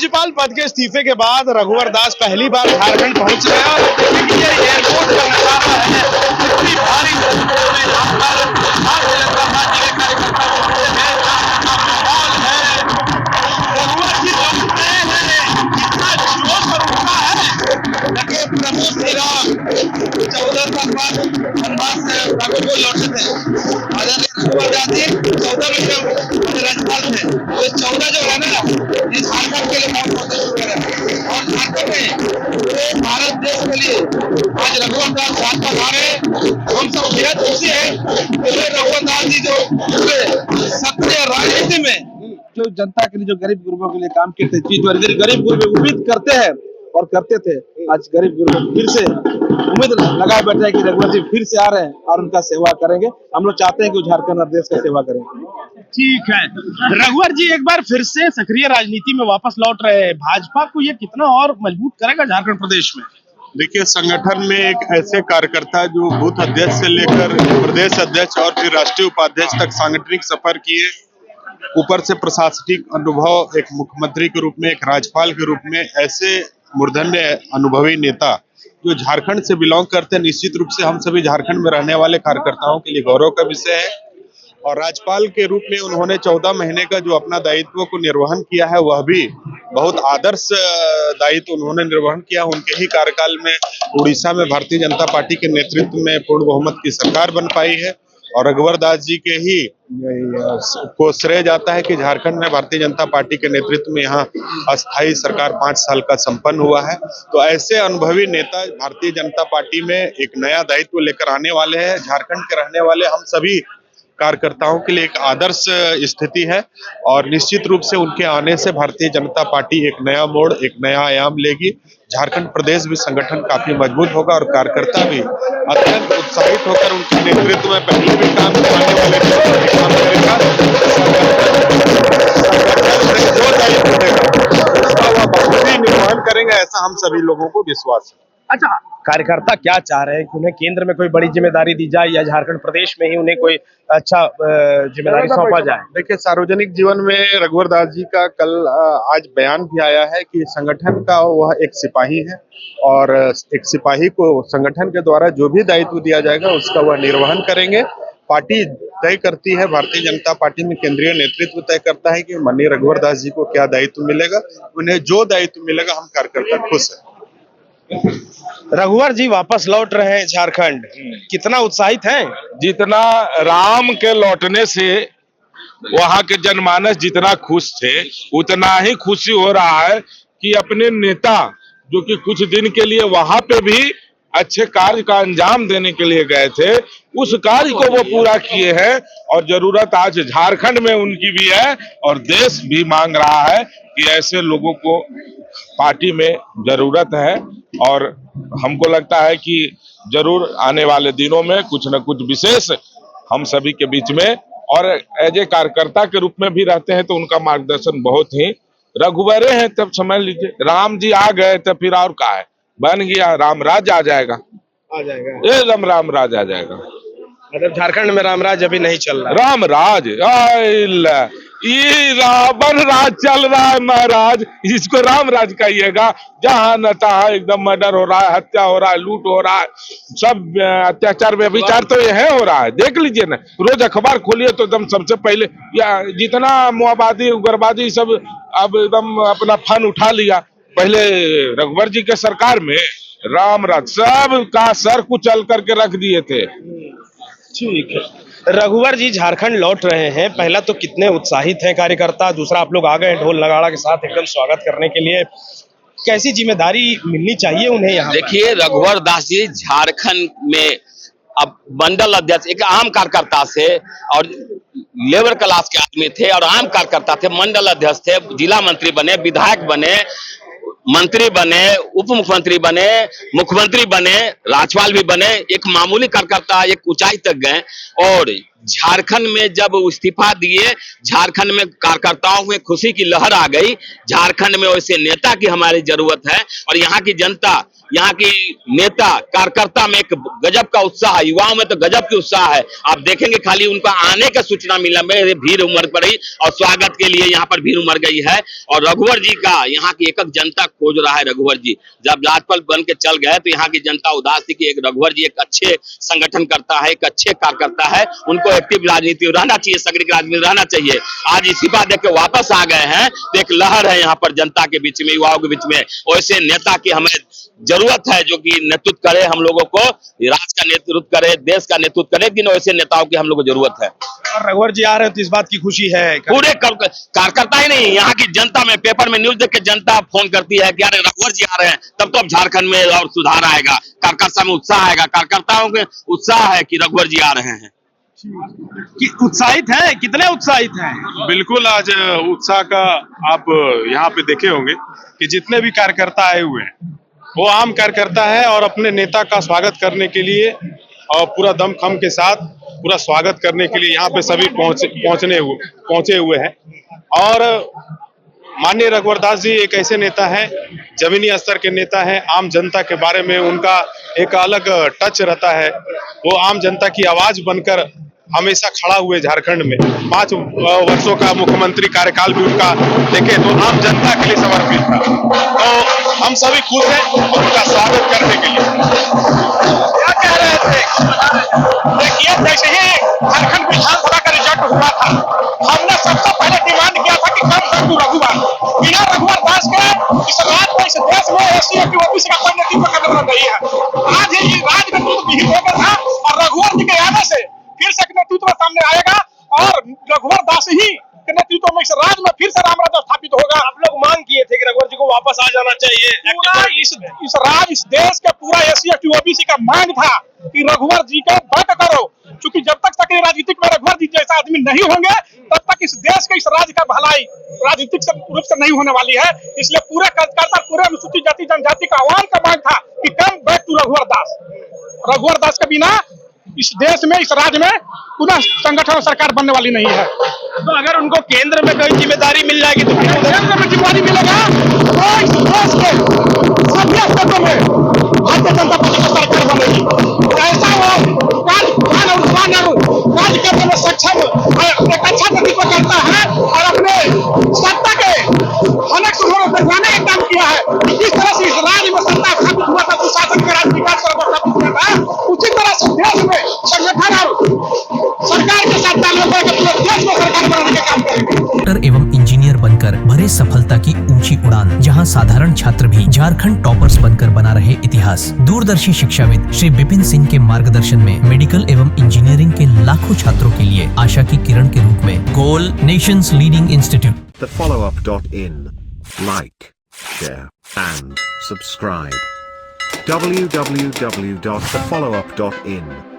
राज्यपाल पद के इस्तीफे के बाद रघुवर दास पहली बार झारखंड पहुंच गए और देखिए कि ये एयरपोर्ट का नजारा है, इतनी भारी संख्या में यहाँ पर भारतीय जनता पार्टी के कार्यकर्ता पहुंचे हैं, माहौल है। रघुवर जी पहुंच रहे हैं, कितना जोश और उत्साह है। लगे प्रभु श्री राम 14 साल बाद वनवास से राघव को लौटे थे। आजादी रघुवर दास जी 14 महीने राज्यपाल थे, तो 14 जो है ना, ये झारखंड के लिए बहुत शुक्र है। और झारखंड में पूरे भारत देश के लिए आज रघुवर दास झारखंड आ रहे हैं, हम सब बेहद खुशी है। पूरे रघुवर दास जी जो पूरे सक्रिय राजनीति में जो जनता के लिए, जो गरीब गुरबों के लिए काम करते हैं, गरीब गुरबे उम्मीद करते हैं और करते थे, आज गरीब गुरबे फिर से उम्मीद लगाए बैठे हैं कि रघुवर जी फिर से आ रहे हैं और उनका सेवा करेंगे। हम लोग चाहते हैं कि झारखंड और देश का सेवा करें। ठीक है, रघुवर जी एक बार फिर से सक्रिय राजनीति में वापस लौट रहे हैं, भाजपा को ये कितना और मजबूत करेगा झारखंड प्रदेश में? देखिए, संगठन में एक ऐसे कार्यकर्ता जो बूथ अध्यक्ष से लेकर प्रदेश अध्यक्ष और फिर राष्ट्रीय उपाध्यक्ष तक सांगठनिक सफर किए, ऊपर से प्रशासनिक अनुभव, एक मुख्यमंत्री के रूप में, एक राज्यपाल के रूप में, ऐसे मूर्धन्य अनुभवी नेता जो झारखंड से बिलोंग करते हैं, निश्चित रूप से हम सभी झारखंड में रहने वाले कार्यकर्ताओं के लिए गौरव का विषय है। और राज्यपाल के रूप में उन्होंने 14 महीने का जो अपना दायित्व को निर्वहन किया है, वह भी बहुत आदर्श दायित्व उन्होंने निर्वहन किया। उनके ही कार्यकाल में उड़ीसा में भारतीय जनता पार्टी के नेतृत्व में पूर्ण बहुमत की सरकार बन पाई है और रघुवर दास जी के ही को श्रेय जाता है कि झारखंड में भारतीय जनता पार्टी के नेतृत्व में यहाँ अस्थायी सरकार 5 साल का संपन्न हुआ है। तो ऐसे अनुभवी नेता भारतीय जनता पार्टी में एक नया दायित्व लेकर आने वाले हैं। झारखंड के रहने वाले हम सभी कार्यकर्ताओं के लिए एक आदर्श स्थिति है और निश्चित रूप से उनके आने से भारतीय जनता पार्टी एक नया मोड़, एक नया आयाम लेगी। झारखंड प्रदेश भी संगठन काफी मजबूत होगा और कार्यकर्ता भी अत्यंत उत्साहित होकर उनके नेतृत्व में पहले भी काम करने वाले काम करेगा। संगठन जो दायित्व देगा उसका वह बखूबी निर्वहन करेंगे, ऐसा हम सभी लोगों को विश्वास है। अच्छा, कार्यकर्ता क्या चाह रहे हैं कि उन्हें केंद्र में कोई बड़ी जिम्मेदारी दी जाए या झारखंड प्रदेश में ही उन्हें कोई अच्छा जिम्मेदारी सौंपा जाए? देखिए, सार्वजनिक जीवन में रघुवर दास जी का कल आज बयान भी आया है कि संगठन का वह एक सिपाही है और एक सिपाही को संगठन के द्वारा जो भी दायित्व दिया जाएगा उसका वह निर्वहन करेंगे। पार्टी तय करती है, भारतीय जनता पार्टी में केंद्रीय नेतृत्व तय करता है कि माननीय रघुवर दास जी को क्या दायित्व मिलेगा। उन्हें जो दायित्व मिलेगा, हम कार्यकर्ता खुश है। रघुवर जी वापस लौट रहे हैं झारखंड, कितना उत्साहित हैं? जितना राम के लौटने से वहां के जनमानस जितना खुश थे, उतना ही खुशी हो रहा है कि अपने नेता जो कि कुछ दिन के लिए वहां पे भी अच्छे कार्य का अंजाम देने के लिए गए थे, उस कार्य को वो पूरा किए हैं और जरूरत आज झारखंड में उनकी भी है और देश भी मांग रहा है कि ऐसे लोगों को पार्टी में जरूरत है। और हमको लगता है कि जरूर आने वाले दिनों में कुछ न कुछ विशेष हम सभी के बीच में, और एज ए कार्यकर्ता के रूप में भी रहते हैं तो उनका मार्गदर्शन बहुत ही रघुवरे हैं। तब समझ लीजिए, राम जी आ गए तो फिर और क्या है, बन गया, राम राज आ जाएगा, एकदम राम राज आ जाएगा। मतलब झारखंड में रामराज अभी नहीं चल रहा? राम राज ये रावण राज चल रहा है महाराज, इसको राम राज कहिएगा। जहां न तहां एकदम मर्डर हो रहा है, हत्या हो रहा है, लूट हो रहा है, सब अत्याचार में विचार तो यह हो रहा है। देख लीजिए ना, रोज अखबार खोलिए तो एकदम सबसे पहले या जितना मुआबादी उग्रवादी सब अब एकदम अपना फन उठा लिया। पहले रघुवर जी के सरकार में राम राज सब का सर कुचल करके रख दिए थे। ठीक है, रघुवर जी झारखंड लौट रहे हैं, पहला तो कितने उत्साहित हैं कार्यकर्ता, दूसरा आप लोग आ गए ढोल नगाड़ा के साथ एकदम स्वागत करने के लिए, कैसी जिम्मेदारी मिलनी चाहिए उन्हें यहाँ? देखिए, रघुवर दास जी झारखंड में अब मंडल अध्यक्ष, एक आम कार्यकर्ता से और लेबर क्लास के आदमी थे और आम कार्यकर्ता थे, मंडल अध्यक्ष थे, जिला मंत्री बने, विधायक बने, मंत्री बने, उप मुख्यमंत्री बने, मुख्यमंत्री बने, राज्यपाल भी बने, एक मामूली कार्यकर्ता एक ऊंचाई तक गए। और झारखंड में जब इस्तीफा दिए, झारखंड में कार्यकर्ताओं में खुशी की लहर आ गई। झारखंड में वैसे नेता की हमारी जरूरत है और यहाँ की जनता यहाँ की नेता कार्यकर्ता में एक गजब का उत्साह है, युवाओं में तो गजब की उत्साह है। आप देखेंगे खाली उनका आने का सूचना मिला में भीड़ उमड़ पड़ी और स्वागत के लिए यहाँ पर भीड़ उमड़ गई है। और रघुवर जी का यहाँ की एक जनता खोज रहा है। रघुवर जी जब राजपाल बन के चल गए तो यहाँ की जनता उदास थी कि एक रघुवर जी एक अच्छे संगठन करता है, एक अच्छे कार्यकर्ता है, उनको एक्टिव राजनीति रहना चाहिए, सक्रिय राजनीति रहना चाहिए। आज इस्तीफा देकर वापस आ गए हैं तो एक लहर है यहाँ पर जनता के बीच में, युवाओं के बीच में। वैसे नेता की हमें जरूरत है जो कि नेतृत्व करे, हम लोगों को राष्ट्र का नेतृत्व करे, देश का नेतृत्व करे, लेकिन वैसे नेताओं की हम लोग को जरूरत है। और रघुवर जी आ रहे हैं तो इस बात की खुशी है। पूरे कार्यकर्ता ही नहीं, यहाँ की जनता में पेपर में न्यूज देख के जनता फोन करती है कि अरे रघुवर जी आ रहे हैं, तब तो अब झारखंड में और सुधार आएगा, कार्यकर्ता में उत्साह आएगा, कार्यकर्ताओं में उत्साह है कि रघुवर जी आ रहे हैं। कि उत्साहित है, कितने उत्साहित हैं? बिल्कुल आज उत्साह का आप यहाँ पे देखे होंगे कि जितने भी कार्यकर्ता आए हुए हैं वो आम कार्यकर्ता है और अपने नेता का स्वागत करने के लिए और पूरा दमखम के साथ पूरा स्वागत करने के लिए यहाँ पे सभी पहुंचे हुए हैं। और माननीय रघुवर दास जी एक ऐसे नेता हैं, जमीनी स्तर के नेता हैं, आम जनता के बारे में उनका एक अलग टच रहता है। वो आम जनता की आवाज बनकर हमेशा खड़ा हुए झारखंड में। 5 वर्षों का मुख्यमंत्री कार्यकाल भी उनका देखे तो आम जनता के लिए समर्पित था। तो हम सभी खुश हैं उनका स्वागत करने के लिए। क्या कह रहे थे? देखिए, जैसे ही झारखंड विधानसभा का रिजल्ट हुआ था, हमने सबसे पहले डिमांड किया था कि कम कर दो रघुवर। बिना रघुवर दास के इस राज्य में, इस देश में एससी एसटी ओबीसी का कोई नेतृत्व करने वाला नहीं है। आज ये राज्य नेतृत्व विहीन हो गया था और रघुवर जी के आने से फिर से नेतृत्व सामने आएगा और रघुवर दास ही के नेतृत्व में इस राज्य में फिर से रामराज स्थापित होगा। आप लोग मांग किए थे कि रघुवर जी को वापस आ जाना चाहिए। इस राज्य, इस देश के पूरा एससी एसटी ओबीसी का मांग था कि रघुवर जी को बैक करो, क्योंकि जब तक सक्रिय राजनीतिक में रघुवर जी जैसा आदमी नहीं होंगे तब तक इस देश के, इस राज्य का भलाई राजनीतिक रूप से नहीं होने वाली है। इसलिए पूरे कार्यकर्ता, पूरे अनुसूचित जाति जनजाति का आह्वान का मांग था कि कम बैक टू रघुवर दास। रघुवर दास के बिना इस देश में, इस राज्य में पुनः संगठन और सरकार बनने वाली नहीं है। तो अगर उनको केंद्र में कोई जिम्मेदारी मिल जाएगी तो केंद्र में जिम्मेदारी मिलेगा तो इस देश के सभी क्षेत्रों में भारतीय जनता पार्टी की सरकार बनेगी। ऐसा राज्य करने में सक्षम एक अच्छा नेतृत्व करता है और अपने सत्ता के अनेक सुधारों को बढ़ाने का काम किया है। जिस तरह से इस राज्य में सत्ता स्थापित हुआ था, सुशासन का राज्य विकास का स्थापित हुआ था, उसी तरह से देश में संगठन और सरकार के साथ तालमेल करके पूरे देश में सरकार बनाने का काम करेंगे। डॉक्टर एवं इंजीनियर बनकर भरे सफलता की ऊंची उड़ान, जहां साधारण छात्र भी झारखंड टॉपर्स बनकर बना रहे इतिहास। दूरदर्शी शिक्षाविद श्री विपिन सिंह के मार्गदर्शन में मेडिकल एवं इंजीनियरिंग के लाखों छात्रों के लिए आशा की किरण के रूप में goal nations leading institute. thefollowup.in. Like, share and subscribe. www.thefollowup.in